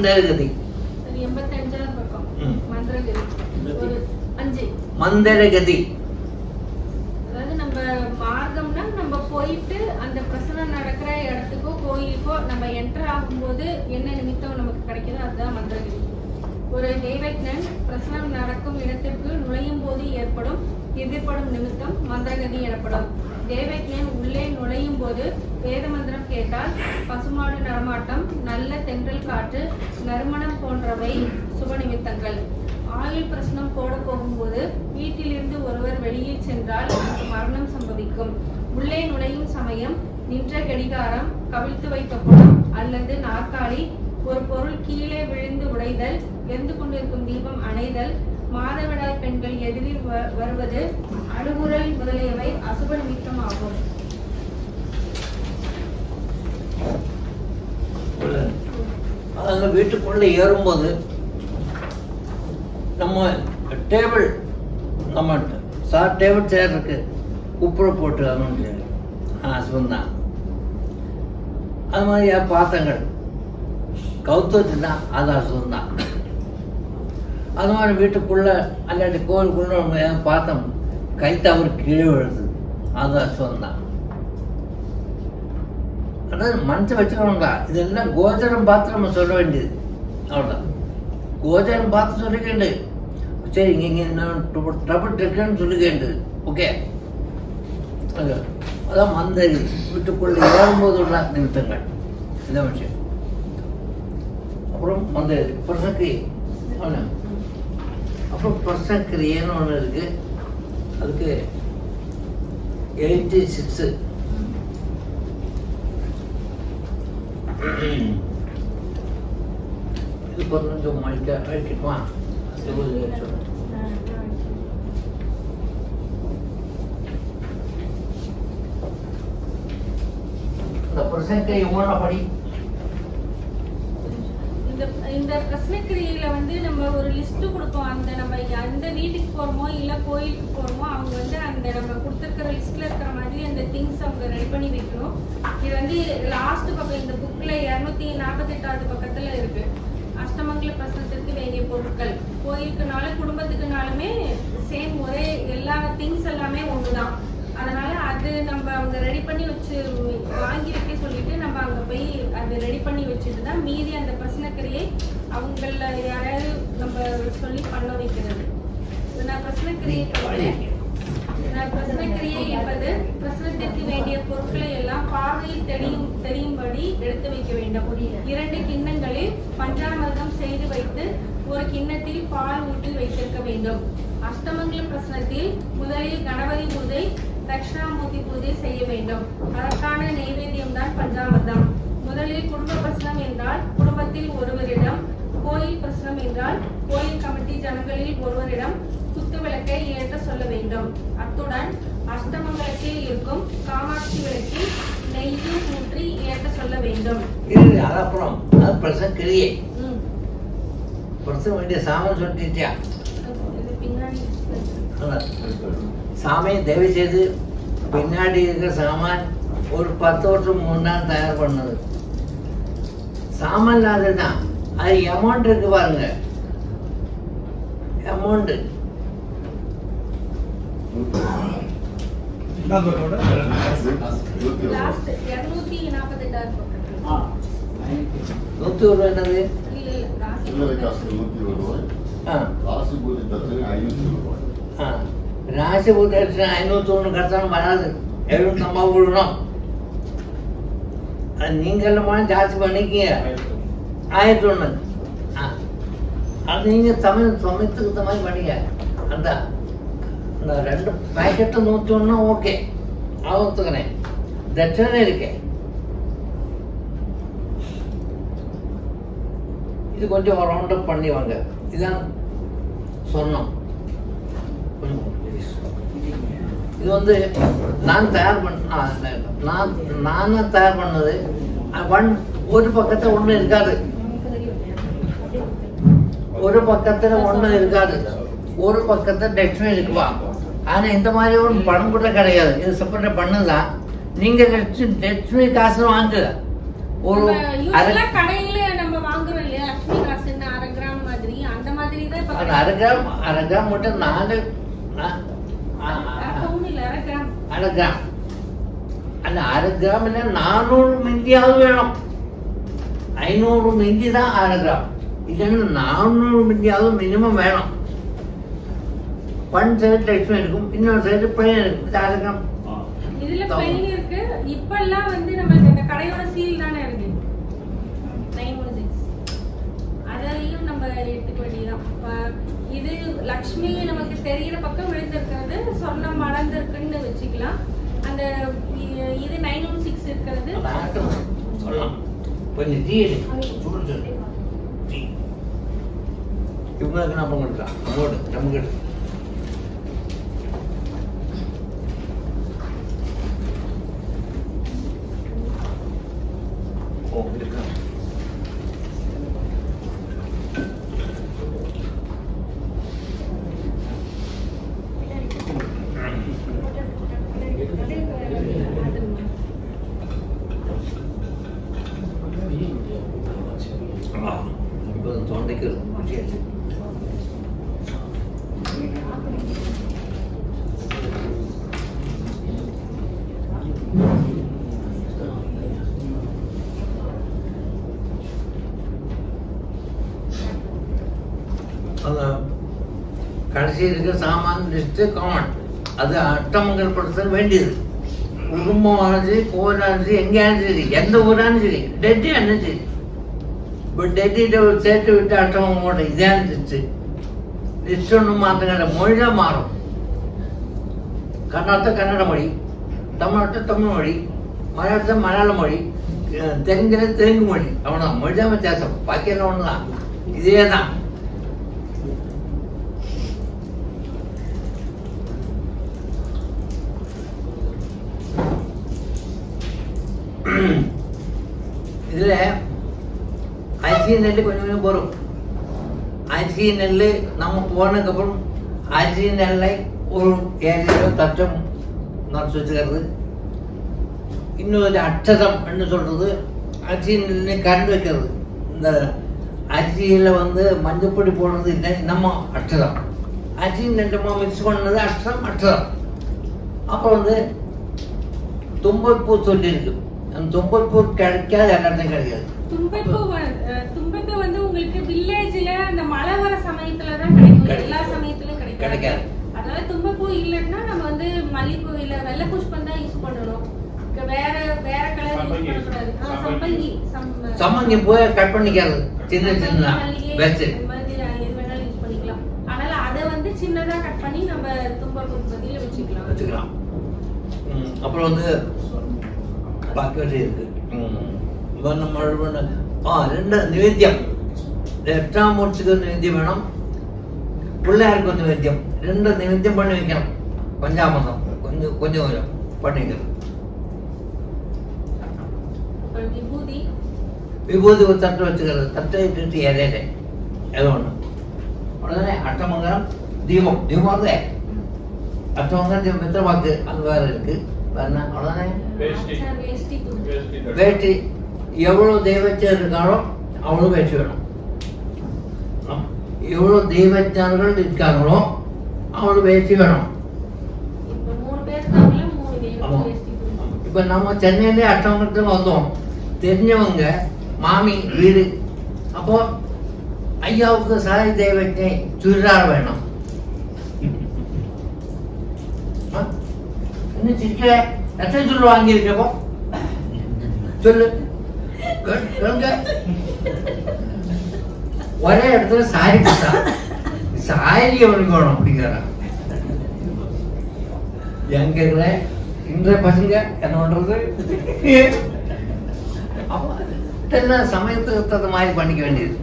மந்தரகதி. 85 பக்கம். மந்திரகதி. ஒரு 5. மந்தரகதி. அதாவது நம்ம மார்க்கம்னா நம்ம போயிட்டு அந்த பிரசனம் நடக்கிற இடத்துக்கோ கோயிலுக்கோ நம்ம என்டர் ஆகும்போது என்ன நிமித்தம் நமக்கு கிடைக்குதோ அதுதான் மந்திரகதி. ஒரு தெய்வஜ்ஞன் பிரசனம் நடக்கும் இடத்திற்கு நுழையும் போது எதிர்ப்படும் நிமித்தம் மந்திரகதி எனப்படும். தேவஜ்ஞன் உள்ளே நுழையும் போது வேத மந்திரம் கேட்டால் பசுமாடு நடமாட்டம், நல்ல தென்றல் காற்று, நறுமணம் போன்றவை சுப நிமித்தங்கள். ஆயுள் பிரசனம் போட போகும்போது வீட்டிலிருந்து ஒருவர் வெளியில் சென்றால் அவருக்கு மரணம் சம்பவிக்கும். உள்ளே நுழையும் சமயம் நின்ற கடிகாரம், கவிழ்த்து வைத்த குடம் அல்லது நாற்காலி, ஒரு பொருள் கீழே விழுந்து உடைதல், எரிந்து கொண்டிருக்கும் தீபம் அணைதல், மாதவிடாய் பெண்கள் எதிரில் வருவது, அழுகுரல் முதலியவை அசுப நிமித்தம் ஆகும். வீட்டுக்குள்ள ஏறும்போது நம்ம டேபிள் டேபிள் சேர் இருக்கு, உப்புரை போட்டு அசுபந்தான். அது மாதிரி பாத்திரங்கள் கவுத்து வச்சுன்னா அது அசுபந்தான். அது மாதிரி வீட்டுக்குள்ள அல்லாட்டி கோவிலுக்குள்ள நம்ம பார்த்தோம் கை தவறு கீழே விழுது, அது அசுபந்தான். அதாவது மனசை வச்சுக்கணுங்களா, இதெல்லாம் கோச்சரம் பார்த்து நம்ம சொல்ல வேண்டியது, அவ்வளோதான். கோச்சரம் பார்த்து சொல்லிக்கேண்டு, சரி இங்கே ட்ரபிள் இருக்குன்னு சொல்லிக்கேண்டு, ஓகே. அதான் மந்தரி வீட்டுக்குள்ள ஏறும்போது உள்ள நிமித்தங்கள், இதான் விஷயம். அப்புறம் மந்தரி பிரசக்கிரியை, அப்புறம் பிரசக்கிரியன்னு ஒன்று இருக்கு, அதுக்கு 86. இது கொஞ்சம் அழிக்கட்டுமா? இந்த பிரசக்கிரியை ஒவ்வொன்றா படி. இந்த பிரசனக்கிரியில நம்ம ஒரு லிஸ்ட் கொடுப்போம். அந்த நம்ம எந்த வீட்டுக்கு போறோமோ இல்ல கோயிலுக்கு போறோமோ அவங்க அந்த நம்ம கொடுத்திருக்கிற லிஸ்ட்ல இருக்கிற மாதிரி அந்த திங்ஸ் அவங்க ரெடி பண்ணி வைக்கணும். இது லாஸ்ட் பக்கம் இந்த புக்ல 248வது பக்கத்துல இருக்கு. அஷ்டமங்கல பிரசனத்திற்கு வேண்டிய பொருட்கள், கோயிலுக்குனாலும் குடும்பத்துக்குனாலுமே சேம் ஒரே எல்லா திங்ஸ் எல்லாமே ஒண்ணுதான். அதனால அது நம்ம அவங்க ரெடி பண்ணி வச்சு வாங்கி வைக்க சொல்லிட்டு நம்ம அங்க போய் அது ரெடி பண்ணி வச்சுட்டு தான் மீதி அந்த பிரசனக்கிரியை அவங்கள யாராவது நம்ம சொல்லி பண்ண வைக்கிறது. பிரசனக்கிரியை என்பது பிரசனத்திற்கு வேண்டிய பொருட்களை எல்லாம் பார்வையில் தெரியும்படி எடுத்து வைக்க வேண்டும். 2 கிண்ணங்களில் பஞ்சாமிர்தம் செய்து வைத்து ஒரு கிண்ணத்தில் பால் ஊற்றி வைத்திருக்க வேண்டும். அஷ்டமங்கல பிரசனத்தில் முதலில் கணபதி பூஜை, தட்சிணாமூர்த்தி பூஜை செய்ய வேண்டும். அதற்கான நைவேத்தியம் தான் பஞ்சாமிர்தம். முதலில் குடும்ப பிரசனம் என்றால் குடும்பத்தில் ஒருவரிடம், கோயில் பிரசனம் என்றால் கோயில் கமிட்டி ஜனங்களில் ஒருவரிடம் குத்து விளக்கை ஏற்ற சொல்ல வேண்டும். அத்துடன் அஷ்டமங்கலத்தில் இருக்கும் காமாட்சி விளக்கில் நெய்யும் ஊற்றி ஏற்ற சொல்ல வேண்டும். அப்புறம் பிரசக்கிரியை பிரசனம் வேண்டிய சாமன் சொல்லிட்டியா? சாமியை தயவு செய்து பின்னாடி இருக்கிற சாமான் ஒரு 10 வருஷம் முன்னாடி தயார் பண்ணது சாமான். அதுதான் அது அமௌண்ட் இருக்கு பாருங்க, அமௌண்ட் என்னது ராசி பூஜை 501 கட்டணம் வராது, 750 விடணும். நீங்க எல்லாம் ஜாஸ்தி பண்ணிக்கீங்க 1001. அது நீங்க சமயத்துக்கு இந்த மாதிரி பண்ணிக்க. அந்த 2 பேக்கெட்டு 101 ஓகே, ஒத்துக்கிறேன். தட்சணை இருக்கேன், இது கொஞ்சம் ரவுண்ட் அப் பண்ணி வாங்க. இதான் சொன்னோம். இது நான் தயார் நானா தயார் பண்ணது. ஒரு பக்கத்துல ஒண்ணு இருக்காது, ஒரு பக்கத்துல ஒண்ணு இருக்காது, ஒரு பக்கத்துல டெக்ஸ்ட்ரி இருக்குவா. ஆனா இந்த மாதிரி ஒரு பணம் கூட கிடையாது, இது செப்பரேட் பண்ணுதான். நீங்க டெக்ஸ்ட்ரி காசு வாங்குங்க. ஒரு கடையில நம்ம வாங்குறோம் இல்லையா லட்சுமி காசுன்னு 1/2 கிராம் மாதிரி அந்த மாதிரி தான் இப்ப அது 1/2 கிராம் மட்டும் 4 இல்ல 1/2 கிராம் 1/2 கிராம் அந்த 1/2 கிராம் 400 மில்லியாவது வேணும். 500 மில்லி தான் 1/2 கிராம். இல்லைன்னா 400 மில்லியாவது மினிமம் வேணும். ஒன் சைடு லட்சுமி இருக்கும், இன்னொரு சைடு பிளைன் இருக்கும். இது 1/2 கிராம் இதுல பிளைன் இருக்கு. இப்ப எல்லாம் வந்து நமக்கு இந்த கடையோட சீல் தானே இருக்கு 916. அதையும் நம்ம எடுத்துக்க வேண்டியதான். இது லக்ஷ்மி நமக்கு தெரிகிற பக்கம் விழுந்திருக்கிறது, சொர்ணம் மலர்ந்திருக்குன்னு வச்சுக்கலாம். அந்த இது 916 இருக்கிறது சொல்லலாம். கொஞ்சம் டீ சுடு டீ இவங்களுக்கு நான் பண்ணிருக்கான் நம்மோடு நமக்கு தொண்டைக்கு குச்சியாச்சு. கடைசி இருக்க சாமான் லிஸ்ட் காமன். அது அட்டமங்கலப்படுத்த வேண்டியது. குடும்பமானது சரி, கோவிலானது சரி, எங்கேயாலும் சரி, எந்த ஊராலும் சரி, டெட்டி ஆனாலும் சரி. இப்போ டெட்டிட்ட சேர்த்து விட்டு அட்டமங்கோட இதான் லிஸ்ட் ஒன்றும் மாற்றுங்க. மொழிதான் மாறும். கன்னடத்தை கன்னட மொழி, தமிழ்நாட்டை தமிழ் மொழி, மலையாளத்தை மலையாள மொழி, தெலுங்குல தெலுங்கு மொழி. அவ்வளோதான், மொழி தான் வித்தியாசம். பாக்கியெல்லாம் ஒன்று தான். இதே தான். இதுல அரிசி நெல் கொஞ்சம் கொஞ்சம் வரும். அரிசி நெல் நம்ம போனதுக்கு அப்புறம் அரிசி நெல்லை ஒரு 7 தட்டம் நரைச்சு வச்சுக்கிறது. இன்னொரு அட்சதம் சொல்றது அரிசி நெல் கரண்டு வைக்கிறது. இந்த அரிசியில வந்து மஞ்சப்பொடி போடுறது இல்லை, நம்ம அட்சதம். அரிசி நெல்லுமா மிக்ஸ் பண்ணது அட்சதம். அப்புறம் வந்து தும்பைப்பூ சொல்லியிருக்கு. அந்த தும்பைப்பூ கிடைக்காது, எல்லாத்தையும் கிடைக்காது. தும்பைப்பூ வந்து உங்களுக்கு வில்லேஜ்ல அந்த மழை வர சமயத்துல தான் கிடைக்கும், எல்லா சமயத்திலும் கிடைக்காது. அதனால தும்பைப்பூ இல்லைன்னா நம்ம வந்து மல்லிப்பூ இல்ல வெள்ளை புஷ்பம் தான் யூஸ் பண்ணணும். வேற வேற கலர் யூஸ் பண்ணக்கூடாது. சம்மங்கி போய் கட் பண்ணிக்கிறது சின்ன சின்ன வெச்சு வேணாலும் யூஸ் பண்ணிக்கலாம். அதனால அதை வந்து சின்னதா கட் பண்ணி நம்ம தும்பைப்பூ பதில வச்சுக்கலாம். அப்புறம் வந்து பாக்கி இருக்கு. ரெண்டு நிவேத்தியம். 8ஆம் மூர்த்திக்கு நிவேத்தியம் வேணும், பிள்ளையாருக்கு ஒரு நிவேத்தியம். 2 நிவேத்தியம் பண்ணி வைக்கணும். பஞ்சாமதம் கொஞ்சம் கொஞ்சம் பண்ணிக்கிறது. விபூதி ஒரு தட்டு வச்சுக்கிறது. தட்டை இட்டு இறையில ஏதோ ஒண்ணு. உடனே அட்டமங்கலம் தீபம் தீபம் அட்டமங்கலம் மித்திரவாக்கு அது வேற இருக்கு. உடனே வேட்டி எவ்வளவு தெய்வச்சர் இருக்காரோ அவ்வளவு வேட்டி வேணும். எவ்வளவு தெய்வச்சார்கள் இருக்காங்களோ அவ்வளவு வேட்டி வேணும். இப்ப நம்ம சென்னையிலே அட்டமங்கலத்துக்கு வந்தோம். தெரிஞ்சவங்க மாமி வீடு. அப்போ ஐயாவுக்கு சாரி தெய்வத்தை சுடிதார் வேணும். இன்னும் சிரிக்க எத்தனை சொல்லு வாங்கியிருக்கப்போ சொல்லு. ஒரே இடத்துல சாரி கொடுத்தா சாரி எவனுக்கு வேணும் அப்படிங்கிறான். எங்க இருக்கிற இன்றைய பசங்க என்ன பண்றது? சமயத்துக்கு தகுந்த மாதிரி பண்ணிக்க வேண்டியது.